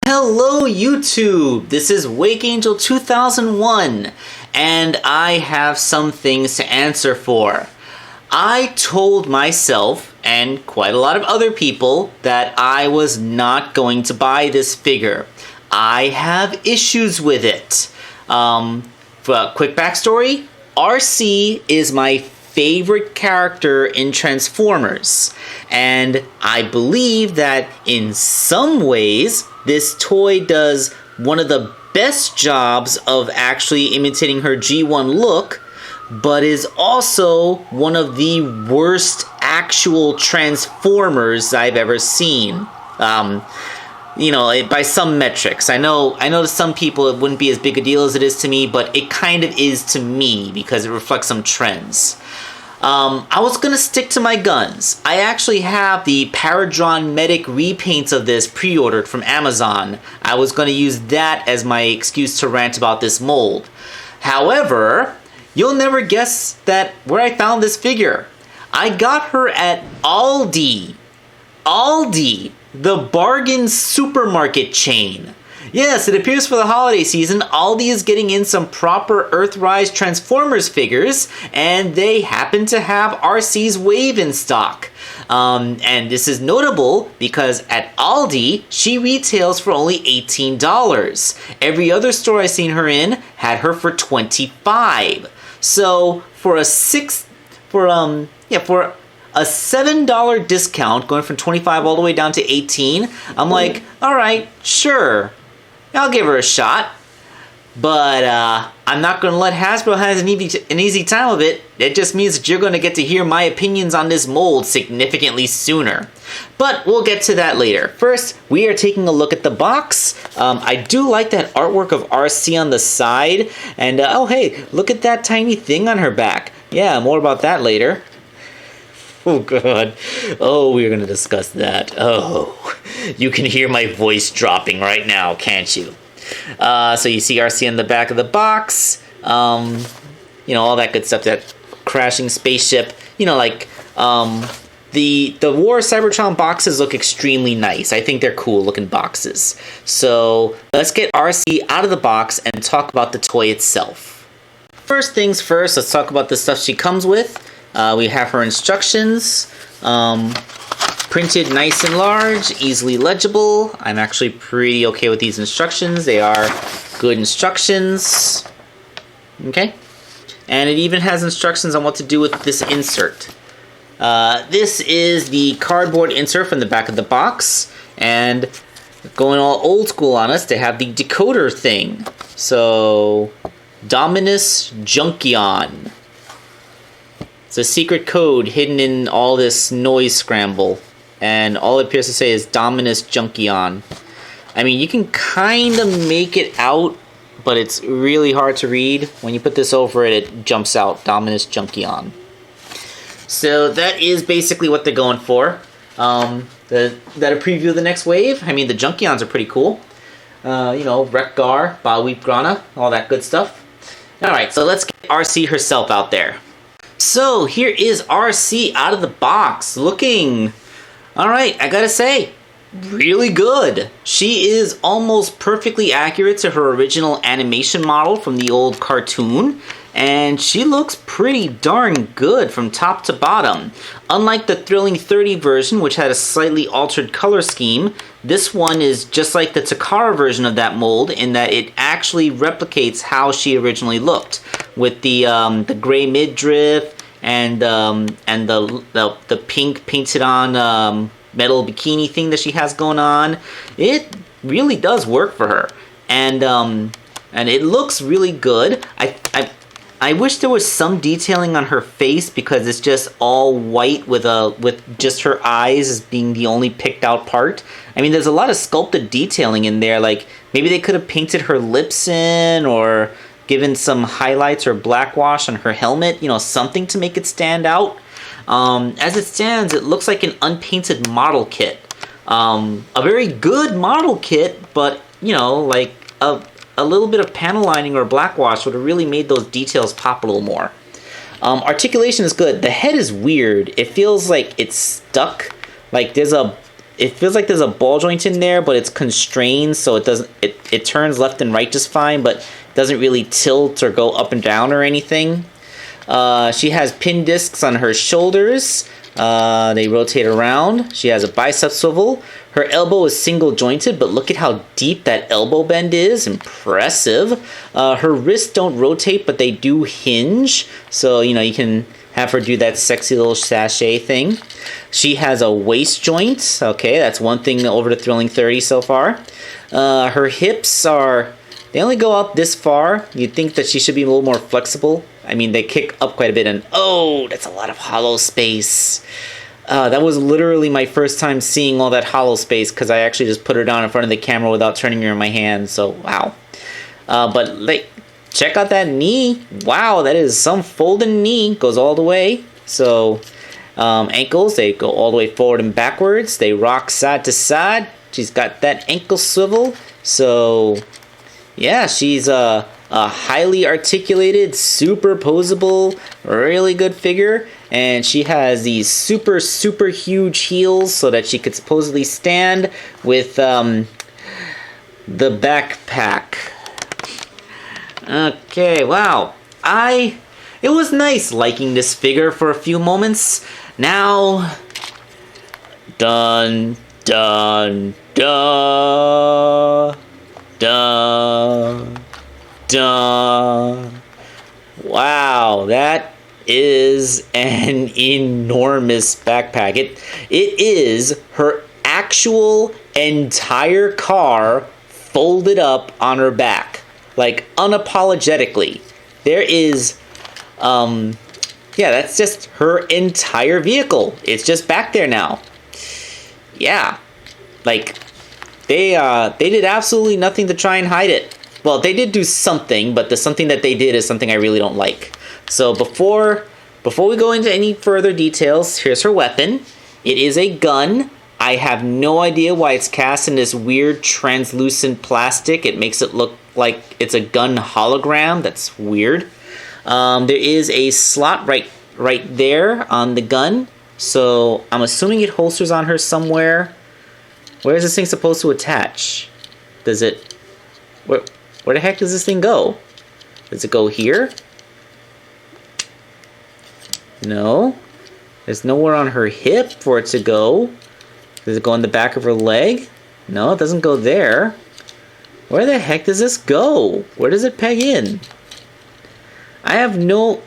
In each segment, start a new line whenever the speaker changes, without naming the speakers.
Hello YouTube, this is Wakeangel2K1 and I have some things to answer for. I told myself and quite a lot of other people that I was not going to buy this figure. I have issues with it. For a quick backstory, Arcee is my favorite character in Transformers, and I believe that in some ways this toy does one of the best jobs of actually imitating her G1 look, but is also one of the worst actual Transformers I've ever seen. You know, by some metrics. I know to some people it wouldn't be as big a deal as it is to me, but it kind of is to me because it reflects some trends. I was gonna stick to my guns. I actually have the Paradron Medic repaints of this pre-ordered from Amazon. I was gonna use that as my excuse to rant about this mold. However, you'll never guess that where I found this figure. I got her at Aldi. Aldi, the bargain supermarket chain. Yes, it appears for the holiday season, Aldi is getting in some proper Earthrise Transformers figures, and they happen to have Arcee's Wave in stock. And this is notable because at Aldi, she retails for only $18. Every other store I've seen her in had her for $25. So for a $7 discount going from $25 all the way down to $18, I'm like, all right, sure. I'll give her a shot, but I'm not going to let Hasbro have an easy time of it. It just means that you're going to get to hear my opinions on this mold significantly sooner. But we'll get to that later. First, we are taking a look at the box. I do like that artwork of Arcee on the side, and oh hey, look at that tiny thing on her back. Yeah, more about that later. Oh god. Oh, we're going to discuss that. Oh, you can hear my voice dropping right now, can't you? So you see Arcee in the back of the box. You know, all that good stuff. That crashing spaceship. You know, like, the War Cybertron boxes look extremely nice. I think they're cool looking boxes. So let's get Arcee out of the box and talk about the toy itself. First things first, let's talk about the stuff she comes with. We have her instructions, printed nice and large, easily legible. I'm actually pretty okay with these instructions. They are good instructions. Okay? And it even has instructions on what to do with this insert. This is the cardboard insert from the back of the box. And going all old school on us, they have the decoder thing. So, Dominus Junkion. It's a secret code hidden in all this noise scramble, and all it appears to say is Dominus Junkion. I mean, you can kind of make it out, but it's really hard to read. When you put this over it, it jumps out, Dominus Junkion. So that is basically what they're going for. That a preview of the next wave? I mean, the Junkions are pretty cool. You know, Wreck-Gar, Baweep Grana, all that good stuff. Alright, so let's get Arcee herself out there. So, here is Arcee out of the box, looking, alright, I gotta say, really good. She is almost perfectly accurate to her original animation model from the old cartoon, and she looks pretty darn good from top to bottom. Unlike the Thrilling 30 version, which had a slightly altered color scheme, this one is just like the Takara version of that mold in that it actually replicates how she originally looked, with the gray midriff and the pink painted on metal bikini thing that she has going on. It really does work for her, and it looks really good. I wish there was some detailing on her face because it's just all white with just her eyes as being the only picked out part. I mean, there's a lot of sculpted detailing in there. Like maybe they could have painted her lips in or given some highlights or black wash on her helmet. You know, something to make it stand out. As it stands, it looks like an unpainted model kit. A very good model kit, but you know, like a little bit of panel lining or black wash would have really made those details pop a little more. Articulation is good. The head is weird. It feels like it's stuck. Like there's a it feels like there's a ball joint in there, but it's constrained, so it turns left and right just fine, but doesn't really tilt or go up and down or anything. She has pin discs on her shoulders. They rotate around. She has a bicep swivel. Her elbow is single jointed, but look at how deep that elbow bend is. Impressive. Her wrists don't rotate, but they do hinge. So, you can have her do that sexy little sachet thing. She has a waist joint. Okay, that's one thing over to Thrilling 30 so far. Her hips they only go up this far. You'd think that she should be a little more flexible. I mean, they kick up quite a bit, and oh, that's a lot of hollow space. That was literally my first time seeing all that hollow space, because I actually just put her down in front of the camera without turning her in my hand, so wow. But check out that knee. Wow, that is some folding knee. Goes all the way. So ankles, they go all the way forward and backwards. They rock side to side. She's got that ankle swivel. So yeah, she's a highly articulated, super posable, really good figure. And she has these super, super huge heels so that she could supposedly stand with the backpack. Okay, wow. It was nice liking this figure for a few moments. Now, dun, dun, dun, dun, dun. Wow, that is an enormous backpack. It is her actual entire car folded up on her back. Like, unapologetically. There is, yeah, that's just her entire vehicle. It's just back there now. Yeah. Like, they did absolutely nothing to try and hide it. Well, they did do something, but the something that they did is something I really don't like. So before we go into any further details, here's her weapon. It is a gun. I have no idea why it's cast in this weird translucent plastic. It makes it look like it's a gun hologram. That's weird. There is a slot right there on the gun. So I'm assuming it holsters on her somewhere. Where is this thing supposed to attach? Does it... Where the heck does this thing go? Does it go here? No. There's nowhere on her hip for it to go. Does it go on the back of her leg? No, it doesn't go there. Where the heck does this go? Where does it peg in? I have no...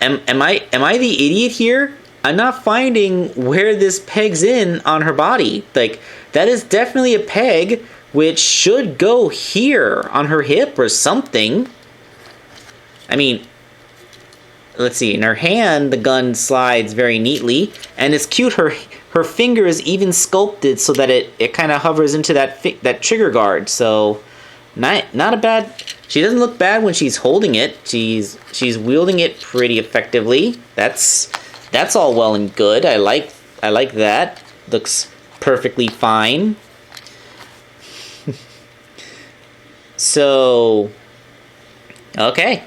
Am I the idiot here? I'm not finding where this pegs in on her body. Like, that is definitely a peg which should go here on her hip or something. I mean, let's see. In her hand, the gun slides very neatly, and it's cute. Her finger is even sculpted so that it kind of hovers into that trigger guard. So, not a bad. She doesn't look bad when she's holding it. She's wielding it pretty effectively. That's all well and good. I like that. Looks perfectly fine. So, okay.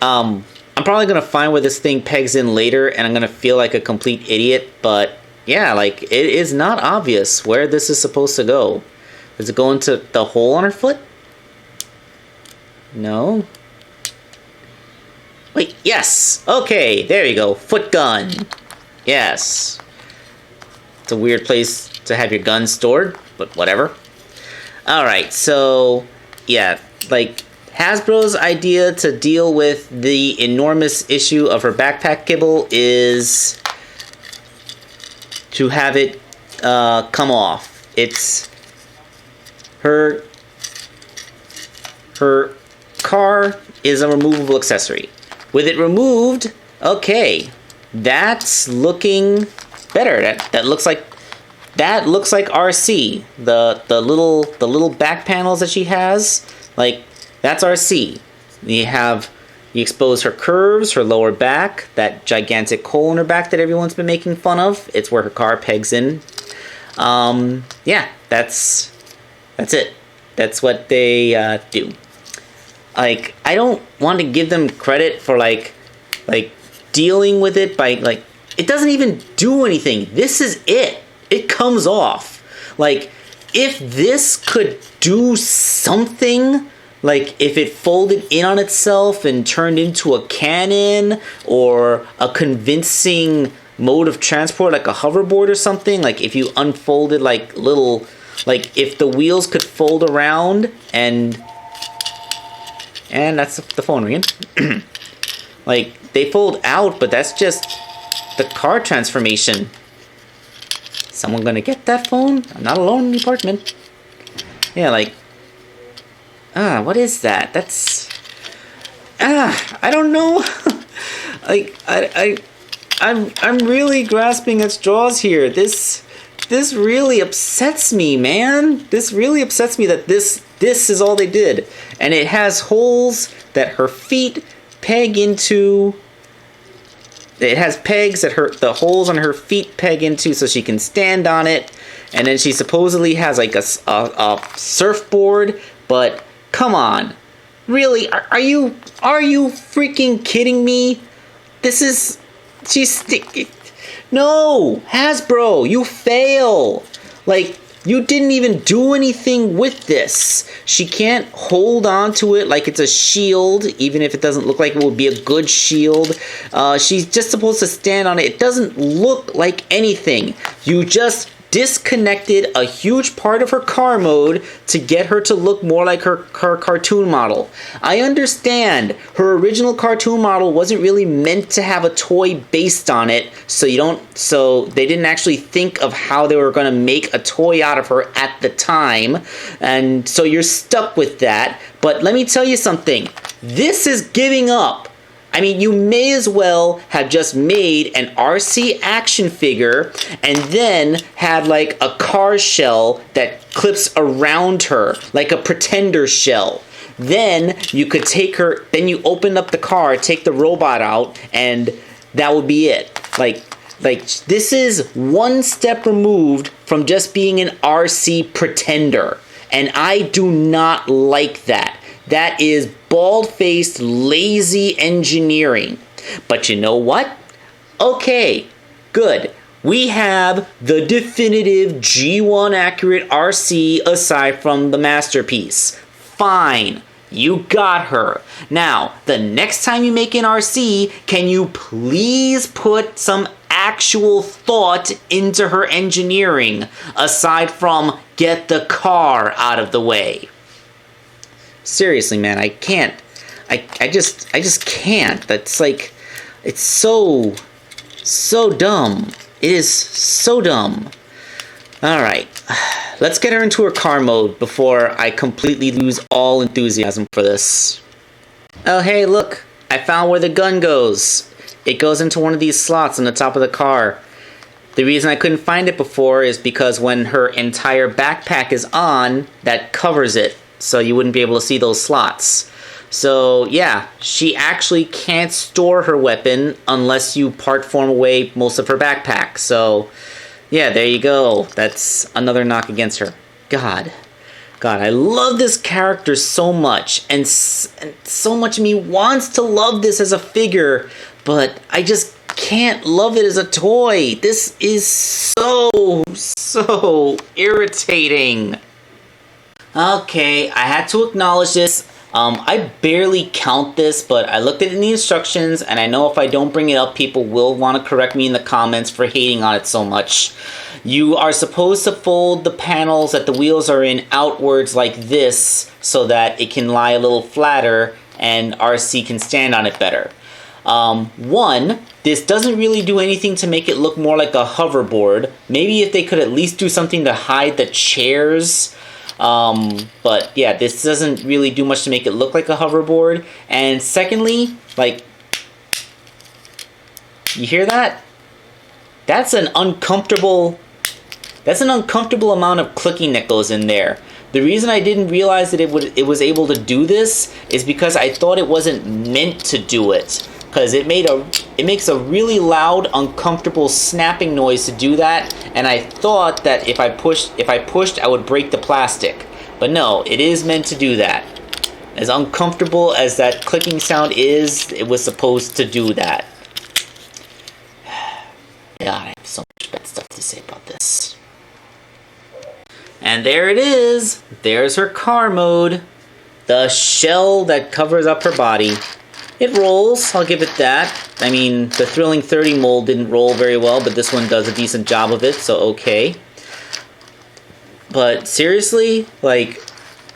I'm probably going to find where this thing pegs in later, and I'm going to feel like a complete idiot, but yeah, like, it is not obvious where this is supposed to go. Does it go into the hole on her foot? No. Wait, yes! Okay, there you go. Foot gun. Yes. It's a weird place to have your gun stored, but whatever. Alright, so, yeah, like, Hasbro's idea to deal with the enormous issue of her backpack kibble is to have it come off. It's her car is a removable accessory. With it removed, okay, that's looking better. That looks like Arcee. The little back panels that she has, like, that's Arcee. You expose her curves, her lower back, that gigantic hole in her back that everyone's been making fun of. It's where her car pegs in. Yeah, that's it. That's what they do. Like, I don't want to give them credit for like dealing with it by like it doesn't even do anything. This is it. It comes off. Like, if this could do something, like if it folded in on itself and turned into a cannon or a convincing mode of transport, like a hoverboard or something, like if you unfolded like little, like if the wheels could fold around and that's the phone ringing. Like, they fold out, but that's just the car transformation. Someone gonna get that phone? I'm not alone in the apartment. Yeah, like, what is that? That's, I don't know. Like, I'm really grasping at straws here. This really upsets me, man. This really upsets me that this is all they did. And it has holes that her feet peg into. It has pegs that the holes on her feet peg into so she can stand on it. And then she supposedly has like a surfboard. But come on. Really? Are you freaking kidding me? No, Hasbro, you fail. Like, you didn't even do anything with this. She can't hold on to it like it's a shield, even if it doesn't look like it would be a good shield. She's just supposed to stand on it. It doesn't look like anything. You just disconnected a huge part of her car mode to get her to look more like her cartoon model. I understand her original cartoon model wasn't really meant to have a toy based on it, so they didn't actually think of how they were going to make a toy out of her at the time, and so you're stuck with that. But let me tell you something. This is giving up. I mean, you may as well have just made an Arcee action figure and then had like a car shell that clips around her, like a pretender shell. Then you could take her, then you open up the car, take the robot out, and that would be it. Like this is one step removed from just being an Arcee pretender. And I do not like that. That is bald-faced, lazy engineering. But you know what? Okay, good. We have the definitive G1 accurate Arcee aside from the masterpiece. Fine. You got her. Now, the next time you make an Arcee, can you please put some actual thought into her engineering aside from get the car out of the way? Seriously, man, I can't. I just can't. That's like, it's so dumb. It is so dumb. Alright, let's get her into her car mode before I completely lose all enthusiasm for this. Oh, hey, look. I found where the gun goes. It goes into one of these slots on the top of the car. The reason I couldn't find it before is because when her entire backpack is on, that covers it. So you wouldn't be able to see those slots. So yeah, she actually can't store her weapon unless you part form away most of her backpack. So yeah, there you go. That's another knock against her. God, I love this character so much. And so much of me wants to love this as a figure. But I just can't love it as a toy. This is so irritating. Okay, I had to acknowledge this. I barely count this, but I looked at it in the instructions, and I know if I don't bring it up, people will want to correct me in the comments for hating on it so much. You are supposed to fold the panels that the wheels are in outwards like this, so that it can lie a little flatter, and Arcee can stand on it better. One, this doesn't really do anything to make it look more like a hoverboard. Maybe if they could at least do something to hide the chairs. But yeah, this doesn't really do much to make it look like a hoverboard. And secondly, like, you hear that? That's an uncomfortable amount of clicking that goes in there. The reason I didn't realize that it was able to do this is because I thought it wasn't meant to do it. Because it makes a really loud, uncomfortable snapping noise to do that, and I thought that if I pushed, I would break the plastic. But no, it is meant to do that. As uncomfortable as that clicking sound is, it was supposed to do that. say about this. And there it is. There's her car mode. The shell that covers up her body. It rolls, I'll give it that. I mean, the Thrilling 30 mold didn't roll very well, but this one does a decent job of it, so okay. But seriously, like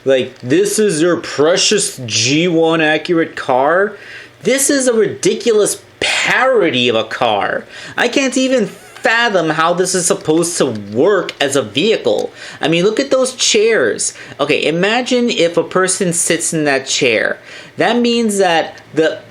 this is your precious G1 accurate car? This is a ridiculous parody of a car. I can't even fathom how this is supposed to work as a vehicle. I mean, look at those chairs. Okay, imagine if a person sits in that chair. That means that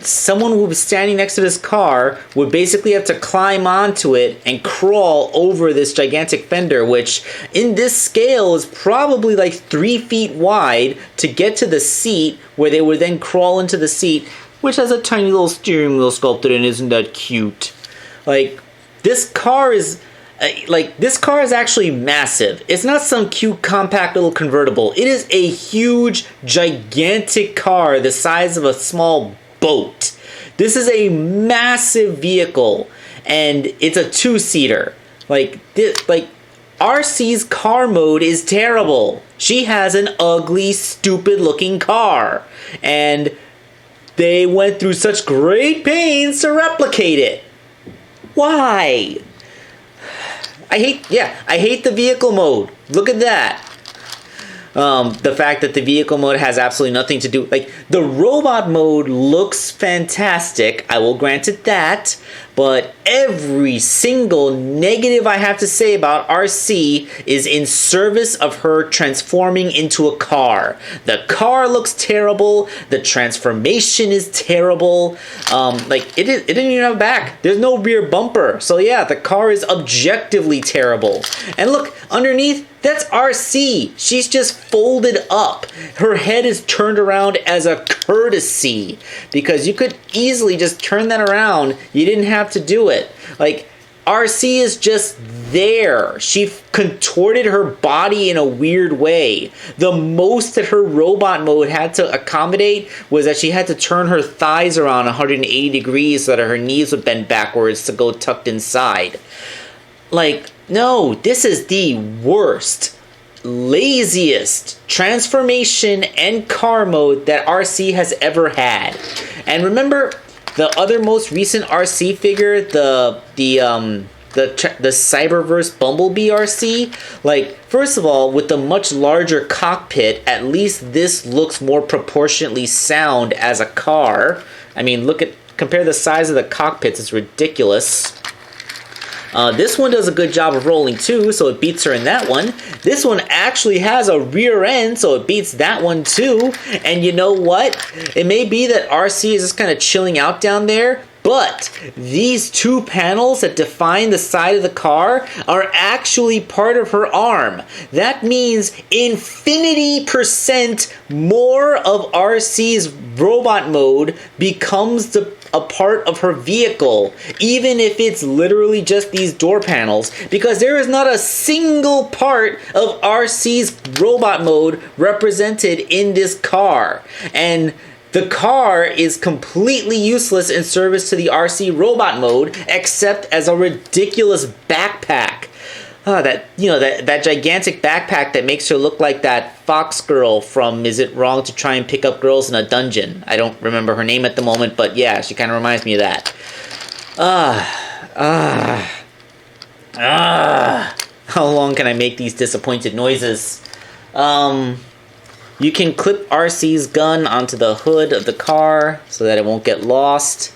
someone who was standing next to this car would basically have to climb onto it and crawl over this gigantic fender, which in this scale is probably like 3 feet wide to get to the seat, where they would then crawl into the seat, which has a tiny little steering wheel sculpted in. Isn't that cute? Like, this car is actually massive. It's not some cute, compact little convertible. It is a huge, gigantic car the size of a small boat. This is a massive vehicle, and it's a 2-seater. Arcee's car mode is terrible. She has an ugly, stupid-looking car, and they went through such great pains to replicate it. Why? I hate the vehicle mode. Look at that. The fact that the vehicle mode has absolutely nothing to do... Like, the robot mode looks fantastic. I will grant it that. But every single negative I have to say about Arcee is in service of her transforming into a car. The car looks terrible. The transformation is terrible. It didn't even have a back. There's no rear bumper. So yeah, the car is objectively terrible. And look, underneath, that's Arcee. She's just folded up. Her head is turned around as a courtesy, because you could easily just turn that around. You didn't have to do it. Like, Arcee is just there. She contorted her body in a weird way. The most that her robot mode had to accommodate was that she had to turn her thighs around 180 degrees so that her knees would bend backwards to go tucked inside. Like, no, this is the worst, laziest transformation and car mode that Arcee has ever had. And remember the other most recent Arcee figure, the Cyberverse Bumblebee Arcee? Like, first of all, with the much larger cockpit, at least this looks more proportionately sound as a car. I mean, compare the size of the cockpits, it's ridiculous. This one does a good job of rolling too, so it beats her in that one. This one actually has a rear end, so it beats that one too. And you know what? It may be that Arcee is just kind of chilling out down there, but these 2 panels that define the side of the car are actually part of her arm. That means infinity% more of Arcee's robot mode becomes a part of her vehicle, even if it's literally just these door panels, because there is not a single part of Arcee's robot mode represented in this car. And the car is completely useless in service to the Arcee robot mode, except as a ridiculous backpack. That gigantic backpack that makes her look like that fox girl from Is It Wrong to Try and Pick Up Girls in a Dungeon? I don't remember her name at the moment, but yeah, she kind of reminds me of that. How long can I make these disappointed noises? You can clip Arcee's gun onto the hood of the car so that it won't get lost,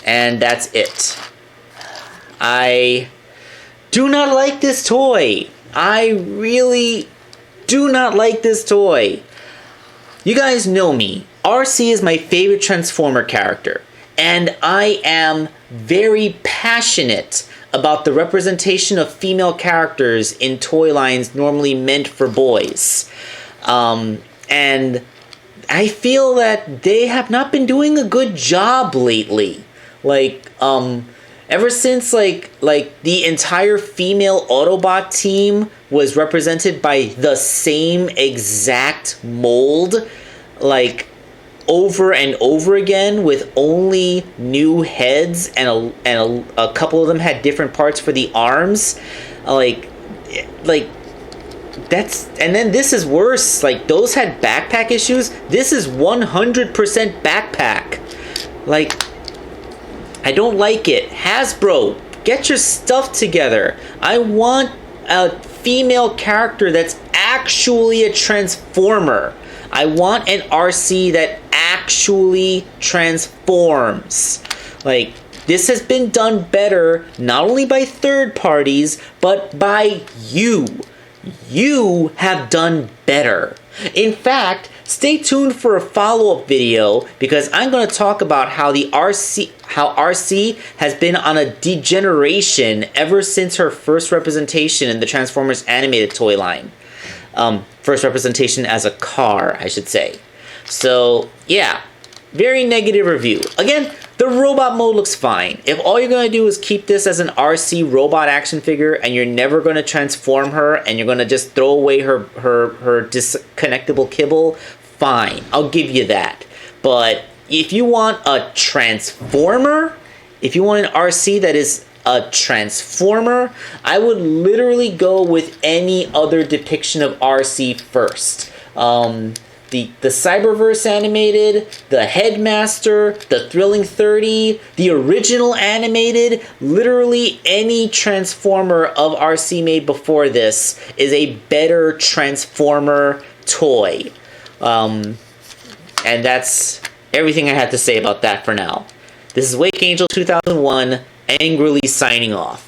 and that's it. I do not like this toy. I really do not like this toy. You guys know me. Arcee is my favorite Transformer character, and I am very passionate about the representation of female characters in toy lines normally meant for boys. And I feel that they have not been doing a good job lately. Ever since the entire female Autobot team was represented by the same exact mold, over and over again, with only new heads, and a couple of them had different parts for the arms. like that's, and then this is worse. Like, those had backpack issues. This is 100% backpack. Like, I don't like it. Hasbro, get your stuff together. I want a female character that's actually a transformer. I want an Arcee that actually transforms. Like, this has been done better, not only by third parties, but by you. You have done better. In fact, stay tuned for a follow-up video, because I'm going to talk about how Arcee has been on a degeneration ever since her first representation in the Transformers animated toy line. First representation as a car, I should say. So, yeah, very negative review. Again, the robot mode looks fine. If all you're going to do is keep this as an Arcee robot action figure, and you're never going to transform her, and you're going to just throw away her disconnectable kibble, fine, I'll give you that. But if you want a transformer, if you want an Arcee that is a transformer, I would literally go with any other depiction of Arcee first. The Cyberverse animated, the Headmaster, the Thrilling 30, the original animated, literally any Transformer of Arcee made before this is a better Transformer toy. And that's everything I have to say about that for now. This is Wakeangel2K1, angrily signing off.